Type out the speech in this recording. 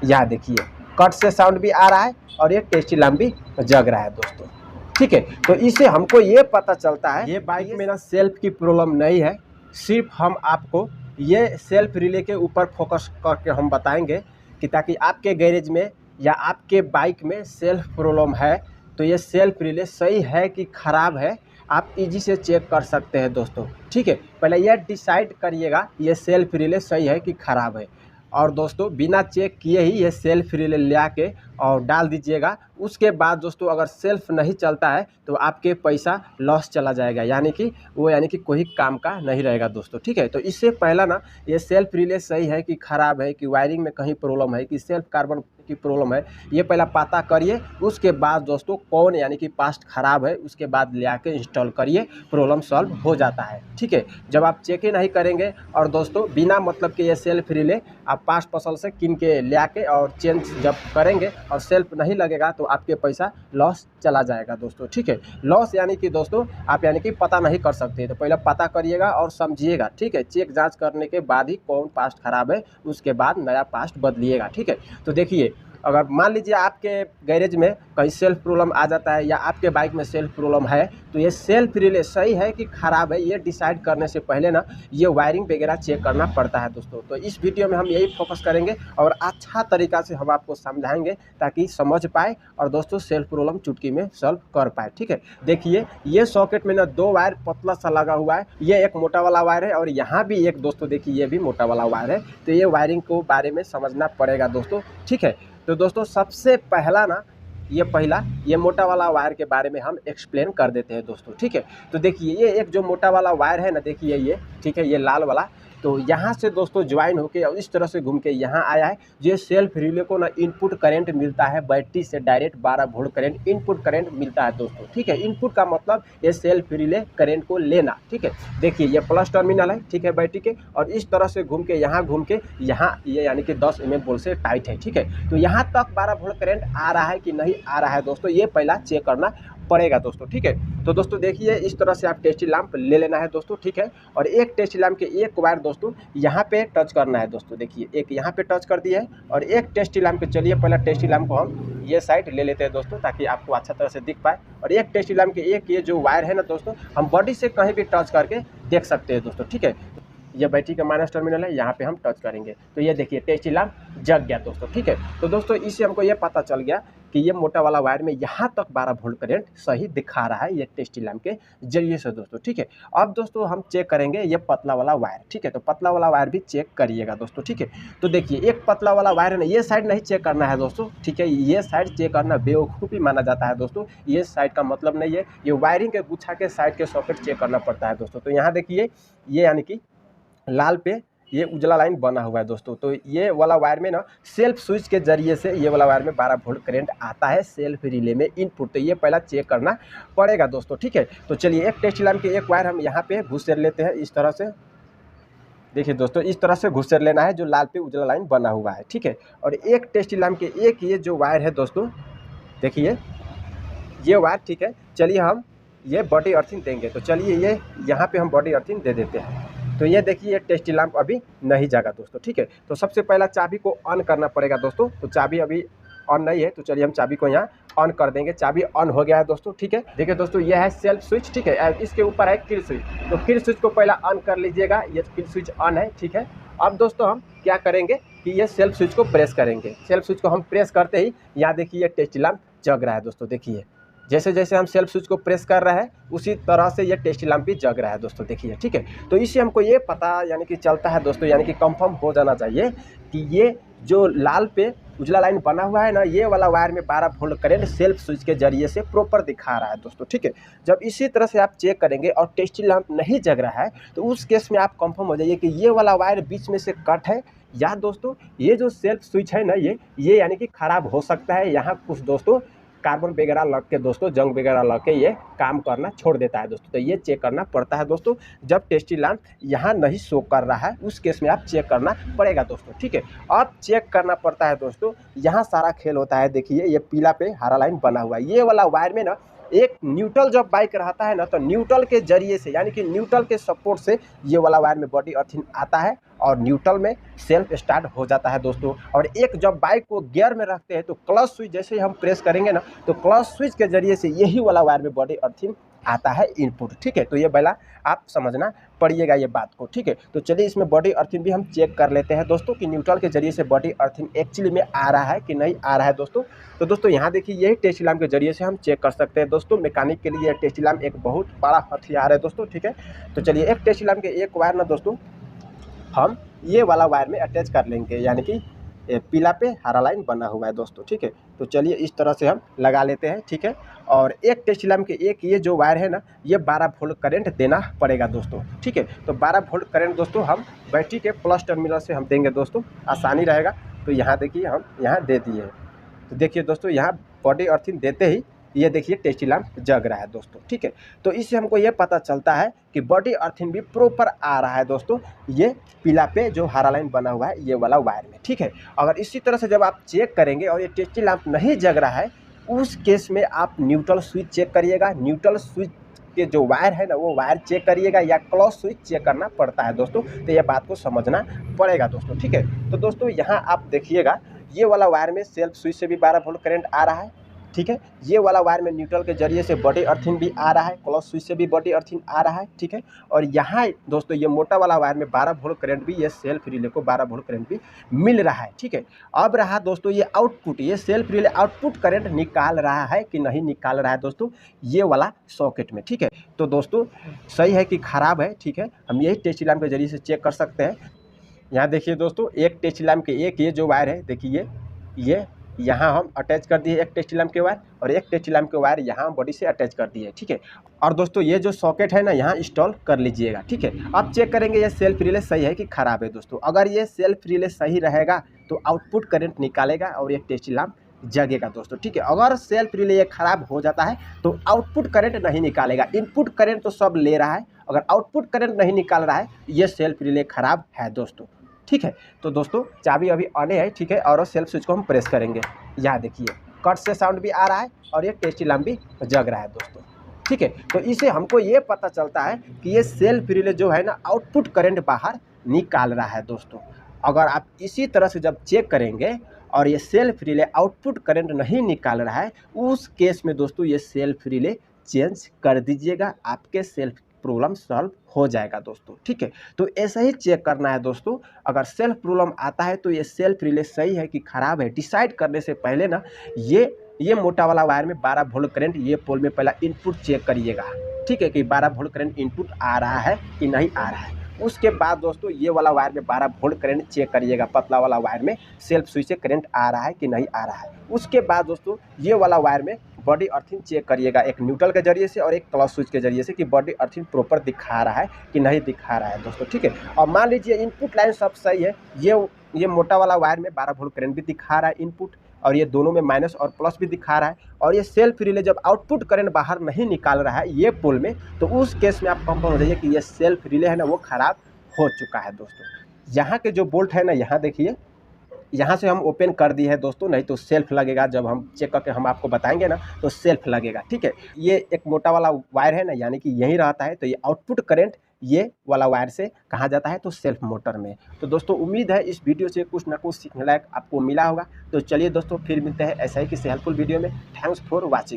यहाँ देखिए कट से साउंड भी आ रहा है और ये टेस्टी लैंप भी जग रहा है दोस्तों, ठीक है। तो इससे हमको ये पता चलता है ये बाइक में ना सेल्फ की प्रॉब्लम नहीं है, सिर्फ हम आपको ये सेल्फ रिले के ऊपर फोकस करके हम बताएंगे कि ताकि आपके गैरेज में या आपके बाइक में सेल्फ प्रॉब्लम है तो ये सेल्फ रिले सही है कि ख़राब है, आप इजी से चेक कर सकते हैं दोस्तों, ठीक है। पहले यह डिसाइड करिएगा ये सेल्फ रिले सही है कि ख़राब है, और दोस्तों बिना चेक किए ही ये सेल्फ रिले ले आके और डाल दीजिएगा। उसके बाद दोस्तों अगर सेल्फ नहीं चलता है तो आपके पैसा लॉस चला जाएगा, यानी कि कोई काम का नहीं रहेगा दोस्तों, ठीक है। तो इससे पहला ना ये सेल्फ रिले सही है कि ख़राब है, कि वायरिंग में कहीं प्रॉब्लम है, कि सेल्फ कार्बन की प्रॉब्लम है, ये पहला पता करिए। उसके बाद दोस्तों कौन यानी कि पास्ट ख़राब है उसके बाद ले आके इंस्टॉल करिए, प्रॉब्लम सॉल्व हो जाता है, ठीक है। जब आप चेक ही नहीं करेंगे और दोस्तों बिना मतलब के ये सेल्फ रिले आप पास्ट फसल से किन के ले आके और चेंज जब करेंगे और सेल्फ नहीं लगेगा तो आपके पैसा लॉस चला जाएगा दोस्तों, ठीक है। लॉस यानी कि दोस्तों आप यानी कि पता नहीं कर सकते, तो पहले पता करिएगा और समझिएगा, ठीक है। चेक जांच करने के बाद ही कौन पास्ट खराब है उसके बाद नया पास्ट बदलिएगा, ठीक है। तो देखिए अगर मान लीजिए आपके गैरेज में कहीं सेल्फ प्रॉब्लम आ जाता है या आपके बाइक में सेल्फ प्रॉब्लम है तो ये सेल्फ रिले सही है कि ख़राब है ये डिसाइड करने से पहले ना ये वायरिंग वगैरह चेक करना पड़ता है दोस्तों। तो इस वीडियो में हम यही फोकस करेंगे और अच्छा तरीक़ा से हम आपको समझाएंगे ताकि समझ पाए और दोस्तों सेल्फ प्रॉब्लम चुटकी में सॉल्व कर पाए, ठीक है। देखिए ये सॉकेट में ना 2 वायर पतला सा लगा हुआ है, ये एक मोटा वाला वायर है और यहाँ भी एक दोस्तों देखिए ये भी मोटा वाला वायर है। तो ये वायरिंग को बारे में समझना पड़ेगा दोस्तों, ठीक है। तो दोस्तों सबसे पहला ना ये मोटा वाला वायर के बारे में हम एक्सप्लेन कर देते हैं दोस्तों, ठीक है। तो देखिए ये एक जो मोटा वाला वायर है ना, देखिए ये, ठीक है, ये लाल वाला, तो यहाँ से दोस्तों ज्वाइन होके और इस तरह से घूम के यहाँ आया है। ये सेल्फ रिले को ना इनपुट करंट मिलता है, बैटरी से direct 12 volt current input current मिलता है दोस्तों, ठीक है। इनपुट का मतलब ये सेल्फ रिले करंट को लेना, ठीक है। देखिए ये प्लस टर्मिनल है, ठीक है, बैटरी के, और इस तरह से घूम के यहाँ ये यानी कि 10 mm बोल्ट से टाइट है, ठीक है। तो यहाँ तक 12 वोल्ट करंट आ रहा है कि नहीं आ रहा है दोस्तों, ये पहला चेक करना पड़ेगा दोस्तों, ठीक है। तो दोस्तों देखिए इस तरह से आप टेस्टी लैंप ले लेना है दोस्तों, ठीक है। और एक टेस्टी लैंप के एक वायर दोस्तों यहाँ पे टच करना है दोस्तों, देखिए एक यहाँ पे टच कर दिया है और एक टेस्टी लैंप के, चलिए पहला टेस्टी लैंप को हम ये साइड ले लेते हैं दोस्तों ताकि आपको अच्छा तरह से दिख पाए। और एक टेस्टी लैंप के एक ये जो वायर है ना दोस्तों हम बॉडी से कहीं भी टच करके देख सकते हैं दोस्तों, ठीक है। ये बैटरी का माइनस टर्मिनल है, यहाँ पे हम टच करेंगे तो ये देखिए टेस्टी लैंप जग गया दोस्तों, ठीक है। तो दोस्तों इससे हमको ये पता चल गया कि ये मोटा वाला वायर में यहाँ तक 12 वोल्ट करंट सही दिखा रहा है ये टेस्टी लैंप के जरिए से दोस्तों, ठीक है। अब दोस्तों हम चेक करेंगे ये पतला वाला वायर, ठीक है। तो पतला वाला वायर भी चेक करिएगा दोस्तों, ठीक है। तो देखिए एक पतला वाला वायर है ना, ये साइड नहीं चेक करना है दोस्तों, ठीक है। ये साइड चेक करना बेवकूफ़ी माना जाता है दोस्तों, ये साइड का मतलब नहीं है, ये वायरिंग के गुच्छा के साइड के सॉकेट चेक करना पड़ता है दोस्तों। तो यहाँ देखिए ये यानी कि लाल पे ये उजला लाइन बना हुआ है दोस्तों। तो ये वाला वायर में ना सेल्फ स्विच के जरिए से ये वाला वायर में 12 वोल्ट करंट आता है सेल्फ रिले में इनपुट, तो ये पहला चेक करना पड़ेगा दोस्तों, ठीक है। तो चलिए एक टेस्टी लैंप के एक वायर हम यहाँ पे घुसेर लेते हैं इस तरह से, देखिए दोस्तों इस तरह से घुसेर लेना है जो लाल पे उजला लाइन बना हुआ है, ठीक है। और एक टेस्टी लैंप के एक ये जो वायर है दोस्तों, देखिए ये वायर, ठीक है। चलिए हम ये बॉडी अर्थिंग देंगे, तो चलिए ये यहाँ पे हम बॉडी अर्थिंग दे देते हैं। तो ये देखिए टेस्टी लैंप अभी नहीं जागा दोस्तों, ठीक है। तो सबसे पहला चाबी को ऑन करना पड़ेगा दोस्तों, तो चाबी अभी ऑन नहीं है, तो चलिए हम चाबी को यहाँ ऑन कर देंगे। चाबी ऑन हो गया है दोस्तों, ठीक है। देखिए दोस्तों ये है सेल्फ स्विच, ठीक है। इसके ऊपर है किल स्विच, तो किल स्विच को पहला ऑन कर लीजिएगा, ये किल स्विच ऑन है, ठीक है। अब दोस्तों हम क्या करेंगे कि ये सेल्फ स्विच को प्रेस करेंगे। सेल्फ स्विच को हम प्रेस करते ही यहाँ देखिए ये टेस्टी लैंप जग रहा है दोस्तों, देखिए जैसे जैसे हम सेल्फ स्विच को प्रेस कर रहे हैं उसी तरह से ये टेस्टी लैंप भी जग रहा है दोस्तों, देखिए, ठीक है। तो इससे हमको ये पता यानी कि चलता है दोस्तों, यानी कि कंफर्म हो जाना चाहिए कि ये जो लाल पे उजला लाइन बना हुआ है ना, ये वाला वायर में 12 वोल्ट करंट सेल्फ स्विच के जरिए से प्रॉपर दिखा रहा है दोस्तों, ठीक है। जब इसी तरह से आप चेक करेंगे और टेस्टी लैंप नहीं जग रहा है तो उस केस में आप कंफर्म हो जाइए कि ये वाला वायर बीच में से कट है, या दोस्तों ये जो सेल्फ स्विच है ना ये यानी कि ख़राब हो सकता है। यहाँ कुछ दोस्तों कार्बन वगैरह लग के दोस्तों जंग वगैरह लग के ये काम करना छोड़ देता है दोस्तों। तो ये चेक करना पड़ता है दोस्तों, जब टेस्टी लैंप यहाँ नहीं शो कर रहा है उस केस में आप चेक करना पड़ेगा दोस्तों, ठीक है। अब चेक करना पड़ता है दोस्तों, यहाँ सारा खेल होता है। देखिए ये पीला पे हरा लाइन बना हुआ है, ये वाला वायर में ना एक न्यूट्रल जब बाइक रहता है ना, तो न्यूट्रल के जरिए से यानी कि न्यूट्रल के सपोर्ट से ये वाला वायर में बॉडी अर्थिंग आता है और न्यूट्रल में सेल्फ स्टार्ट हो जाता है दोस्तों। और एक जब बाइक को गियर में रखते हैं तो क्लच स्विच जैसे ही हम प्रेस करेंगे ना, तो क्लच स्विच के जरिए से यही वाला वायर में बॉडी अर्थिंग आता है इनपुट। ठीक है, तो ये पहला आप समझना पड़िएगा ये बात को। ठीक है, तो चलिए इसमें बॉडी अर्थिंग भी हम चेक कर लेते हैं दोस्तों कि न्यूट्रल के जरिए से बॉडी अर्थिंग एक्चुअली में आ रहा है कि नहीं आ रहा है दोस्तों। तो दोस्तों यहाँ देखिए, यही टेस्टी लैम्प के जरिए से हम चेक कर सकते हैं दोस्तों। मैकेनिक के लिए टेस्टी लैम्प एक बहुत बड़ा हथियार है दोस्तों। ठीक है, तो चलिए एक टेस्टी लैम्प के एक वायर ना दोस्तों हम ये वाला वायर में अटैच कर लेंगे, यानी कि पीला पे हरा लाइन बना हुआ है दोस्तों। ठीक है, तो चलिए इस तरह से हम लगा लेते हैं। ठीक है, और एक टेस्टी लैम्प के एक ये जो वायर है ना, ये 12 वोल्ट करंट देना पड़ेगा दोस्तों। ठीक है, तो 12 वोल्ट करंट दोस्तों हम बैटरी के प्लस टर्मिनल से हम देंगे दोस्तों, आसानी रहेगा। तो यहाँ देखिए हम यहाँ दे दिए, तो देखिए दोस्तों यहाँ बॉडी अर्थिंग देते ही ये देखिए टेस्टी लैम्प जग रहा है दोस्तों। ठीक है, तो इससे हमको ये पता चलता है कि बॉडी अर्थिंग भी प्रॉपर आ रहा है दोस्तों, ये पीला पे जो हरा लाइन बना हुआ है ये वाला वायर में। ठीक है, अगर इसी तरह से जब आप चेक करेंगे और ये टेस्टी लैम्प नहीं जग रहा है, उस केस में आप न्यूट्रल स्विच चेक करिएगा। न्यूट्रल स्विच के जो वायर है ना, वो वायर चेक करिएगा, या क्लच स्विच चेक करना पड़ता है दोस्तों। तो ये बात को समझना पड़ेगा दोस्तों। ठीक है, तो दोस्तों यहाँ आप देखिएगा, ये वाला वायर में सेल्फ स्विच से भी 12 वोल्ट करंट आ रहा है। ठीक है, ये वाला वायर में न्यूट्रल के जरिए से बॉडी अर्थिंग भी आ रहा है, क्लच स्विच से भी बॉडी अर्थिंग आ रहा है। ठीक है, और यहाँ दोस्तों ये मोटा वाला वायर में 12 वोल्ट करंट भी, ये सेल्फ रिले को 12 वोल्ट करंट भी मिल रहा है। ठीक है, अब रहा दोस्तों ये आउटपुट, ये सेल्फ रिले आउटपुट करंट निकाल रहा है कि नहीं निकाल रहा है दोस्तों, ये वाला सॉकेट में। ठीक है, तो दोस्तों सही है कि ख़राब है। ठीक है, हम यही टेस्टी लैम्प के जरिए से चेक कर सकते हैं। यहाँ देखिए दोस्तों, एक टेस्टी लैम्प के एक ये जो वायर है, देखिए ये यहाँ हम अटैच कर दिए एक टेस्टी लैम्प के वायर, और एक टेस्टी लैम्प के वायर यहाँ बॉडी से अटैच कर दिए। ठीक है, और दोस्तों ये जो सॉकेट है ना, यहाँ इंस्टॉल कर लीजिएगा। ठीक है, अब चेक करेंगे ये सेल्फ रिले सही है कि ख़राब है दोस्तों। अगर ये सेल्फ रिले सही रहेगा तो आउटपुट करंट निकालेगा और ये टेस्टी लैम्प जगेगा दोस्तों। ठीक है, अगर सेल्फ रिले ये ख़राब हो जाता है तो आउटपुट करंट नहीं निकालेगा। इनपुट करंट तो सब ले रहा है, अगर आउटपुट करंट नहीं निकाल रहा है, ये सेल्फ रिले ख़राब है दोस्तों। ठीक है, तो दोस्तों चाबी अभी ऑन है। ठीक है, और सेल्फ स्विच को हम प्रेस करेंगे, यहाँ देखिए कट से साउंड भी आ रहा है और ये टेस्टी लैम्प भी जग रहा है दोस्तों। ठीक है, तो इससे हमको ये पता चलता है कि ये सेल्फ रिले जो है ना, आउटपुट करंट बाहर निकाल रहा है दोस्तों। अगर आप इसी तरह से जब चेक करेंगे और ये सेल्फ रिले आउटपुट करंट नहीं निकाल रहा है, उस केस में दोस्तों ये सेल्फ रिले चेंज कर दीजिएगा, आपके सेल्फ प्रॉब्लम सॉल्व हो जाएगा दोस्तों। ठीक है, तो ऐसा ही चेक करना है दोस्तों। अगर सेल्फ प्रॉब्लम आता है तो ये सेल्फ रिले सही है कि ख़राब है, डिसाइड करने से पहले ना ये मोटा वाला वायर में 12 वोल्ट करंट, ये पोल में पहला इनपुट चेक करिएगा। ठीक है, कि 12 वोल्ट करंट इनपुट आ रहा है कि नहीं आ रहा है। उसके बाद दोस्तों ये वाला वायर में 12 वोल्ट करंट चेक करिएगा, पतला वाला वायर में सेल्फ स्विच से करंट आ रहा है कि नहीं आ रहा है। उसके बाद दोस्तों ये वाला वायर में बॉडी अर्थिंग चेक करिएगा, एक न्यूट्रल के जरिए से और एक क्लच स्विच के जरिए से, कि बॉडी अर्थिंग प्रॉपर दिखा रहा है कि नहीं दिखा रहा है दोस्तों। ठीक है, और मान लीजिए इनपुट लाइन सब सही है, ये मोटा वाला वायर में 12 वोल्ट करंट भी दिखा रहा है इनपुट, और ये दोनों में माइनस और प्लस भी दिखा रहा है, और ये सेल्फ रिले जब आउटपुट करंट बाहर नहीं निकाल रहा है ये पोल में, तो उस केस में आप कंफर्म हो जाइए कि ये सेल्फ रिले है ना, वो ख़राब हो चुका है दोस्तों। यहाँ के जो बोल्ट है ना, यहाँ देखिए, यहाँ से हम ओपन कर दिए है दोस्तों, नहीं तो सेल्फ लगेगा। जब हम चेक करके हम आपको बताएंगे ना, तो सेल्फ लगेगा। ठीक है, ये एक मोटा वाला वायर है ना, यानी कि यही रहता है, तो ये आउटपुट करंट ये वाला वायर से कहाँ जाता है, तो सेल्फ मोटर में। तो दोस्तों उम्मीद है इस वीडियो से कुछ ना कुछ सीखने लायक आपको मिला होगा। तो चलिए दोस्तों फिर मिलते हैं ऐसा ही किसी हेल्पफुल वीडियो में। Thanks for watching.